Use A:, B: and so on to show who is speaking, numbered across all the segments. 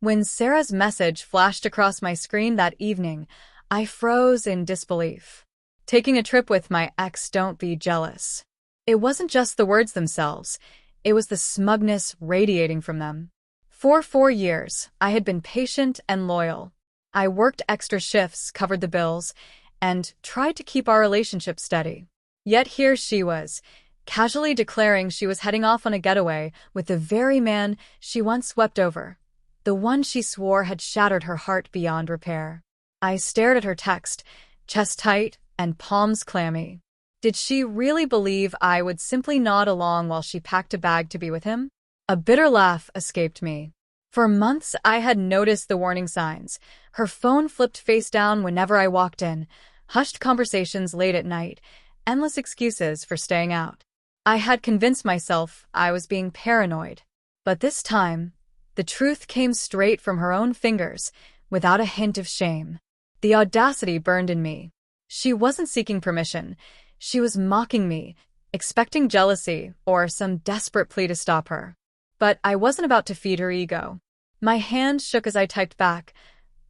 A: When Sarah's message flashed across my screen that evening, I froze in disbelief. Taking a trip with my ex, don't be jealous. It wasn't just the words themselves, it was the smugness radiating from them. For 4 years, I had been patient and loyal. I worked extra shifts, covered the bills, and tried to keep our relationship steady. Yet here she was, casually declaring she was heading off on a getaway with the very man she once swept over, the one she swore had shattered her heart beyond repair. I stared at her text, chest tight and palms clammy. Did she really believe I would simply nod along while she packed a bag to be with him? A bitter laugh escaped me. For months, I had noticed the warning signs. Her phone flipped face down whenever I walked in, hushed conversations late at night, endless excuses for staying out. I had convinced myself I was being paranoid. But this time, the truth came straight from her own fingers, without a hint of shame. The audacity burned in me. She wasn't seeking permission. She was mocking me, expecting jealousy or some desperate plea to stop her. But I wasn't about to feed her ego. My hand shook as I typed back,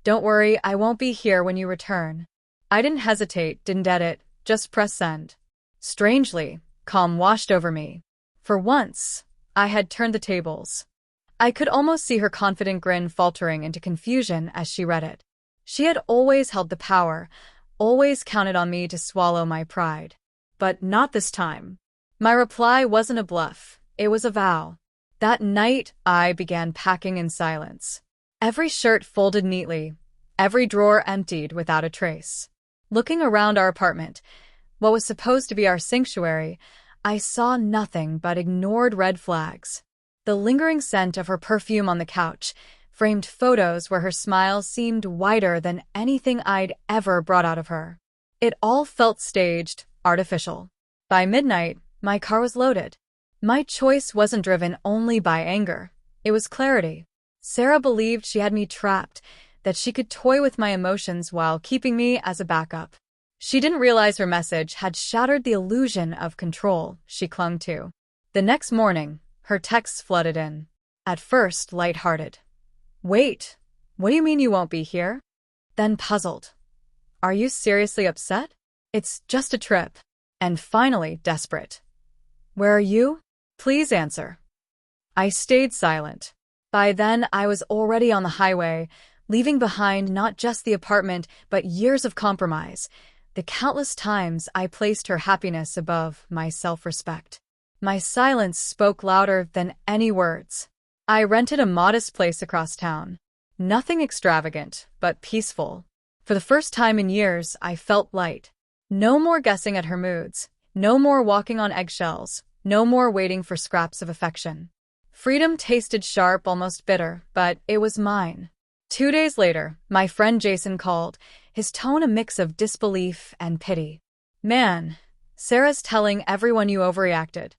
A: "Don't worry, I won't be here when you return." I didn't hesitate, didn't edit, just press send. Strangely, calm washed over me. For once, I had turned the tables. I could almost see her confident grin faltering into confusion as she read it. She had always held the power, always counted on me to swallow my pride. But not this time. My reply wasn't a bluff, it was a vow. That night, I began packing in silence. Every shirt folded neatly, every drawer emptied without a trace. Looking around our apartment, what was supposed to be our sanctuary, I saw nothing but ignored red flags. The lingering scent of her perfume on the couch, framed photos where her smile seemed wider than anything I'd ever brought out of her. It all felt staged, artificial. By midnight, my car was loaded. My choice wasn't driven only by anger. It was clarity. Sarah believed she had me trapped, that she could toy with my emotions while keeping me as a backup. She didn't realize her message had shattered the illusion of control she clung to. The next morning, her texts flooded in. At first, lighthearted. "Wait, what do you mean you won't be here?" Then puzzled. "Are you seriously upset?" "It's just a trip." And finally, desperate. "Where are you? Please answer." I stayed silent. By then, I was already on the highway, leaving behind not just the apartment, but years of compromise, the countless times I placed her happiness above my self-respect. My silence spoke louder than any words. I rented a modest place across town. Nothing extravagant, but peaceful. For the first time in years, I felt light. No more guessing at her moods, no more walking on eggshells, no more waiting for scraps of affection. Freedom tasted sharp, almost bitter, but it was mine. 2 days later, my friend Jason called, his tone a mix of disbelief and pity. "Man, Sarah's telling everyone you overreacted.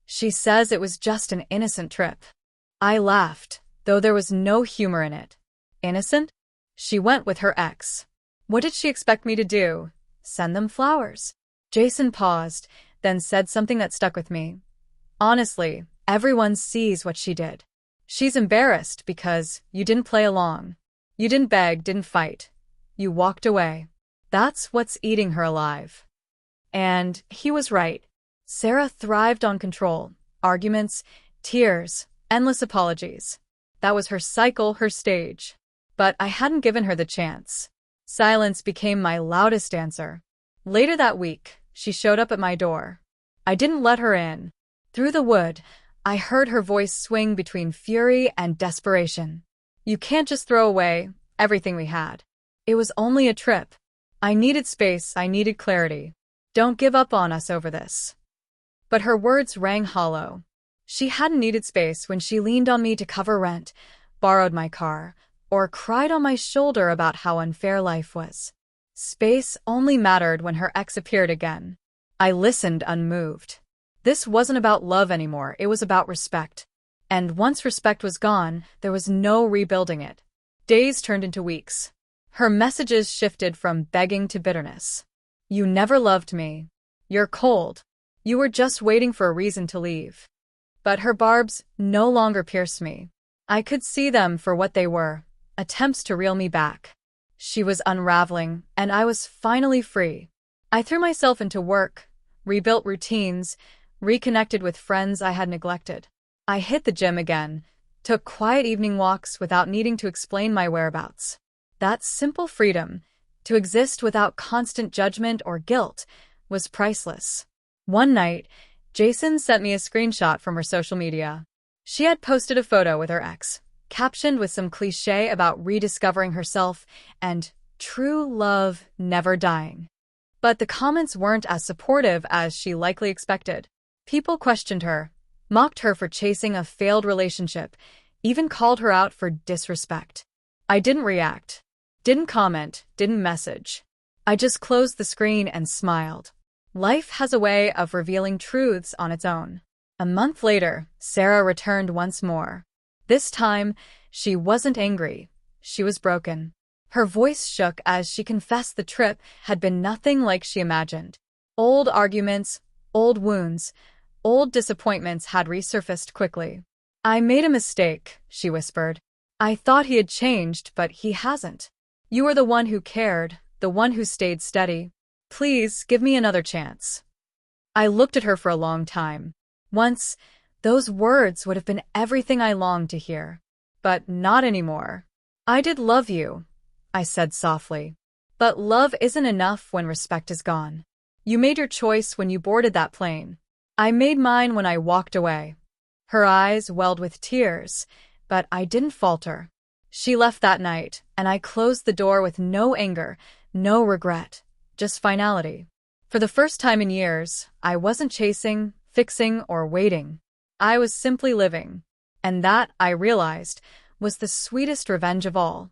A: She says it was just an innocent trip." I laughed, though there was no humor in it. Innocent? She went with her ex. What did she expect me to do? Send them flowers? Jason paused, then said something that stuck with me. "Honestly, everyone sees what she did. She's embarrassed because you didn't play along. You didn't beg, didn't fight. You walked away. That's what's eating her alive." And he was right. Sarah thrived on control, arguments, tears, endless apologies. That was her cycle, her stage. But I hadn't given her the chance. Silence became my loudest answer. Later that week, she showed up at my door. I didn't let her in. Through the wood, I heard her voice swing between fury and desperation. "You can't just throw away everything we had. It was only a trip. I needed space, I needed clarity. Don't give up on us over this." But her words rang hollow. She hadn't needed space when she leaned on me to cover rent, borrowed my car, or cried on my shoulder about how unfair life was. Space only mattered when her ex appeared again. I listened unmoved. This wasn't about love anymore, it was about respect. And once respect was gone, there was no rebuilding it. Days turned into weeks. Her messages shifted from begging to bitterness. "You never loved me. You're cold. You were just waiting for a reason to leave." But her barbs no longer pierced me. I could see them for what they were, attempts to reel me back. She was unraveling, and I was finally free. I threw myself into work, rebuilt routines, reconnected with friends I had neglected. I hit the gym again, took quiet evening walks without needing to explain my whereabouts. That simple freedom, to exist without constant judgment or guilt, was priceless. One night, Jason sent me a screenshot from her social media. She had posted a photo with her ex, captioned with some cliché about rediscovering herself and true love never dying. But the comments weren't as supportive as she likely expected. People questioned her, mocked her for chasing a failed relationship, even called her out for disrespect. I didn't react, didn't comment, didn't message. I just closed the screen and smiled. Life has a way of revealing truths on its own. A month later, Sarah returned once more. This time, she wasn't angry. She was broken. Her voice shook as she confessed the trip had been nothing like she imagined. Old arguments, old wounds, old disappointments had resurfaced quickly. "I made a mistake," she whispered. "I thought he had changed, but he hasn't. You were the one who cared, the one who stayed steady. Please, give me another chance." I looked at her for a long time. Once, those words would have been everything I longed to hear. But not anymore. "I did love you," I said softly. "But love isn't enough when respect is gone. You made your choice when you boarded that plane. I made mine when I walked away." Her eyes welled with tears, but I didn't falter. She left that night, and I closed the door with no anger, no regret, just finality. For the first time in years, I wasn't chasing, fixing, or waiting. I was simply living. And that, I realized, was the sweetest revenge of all.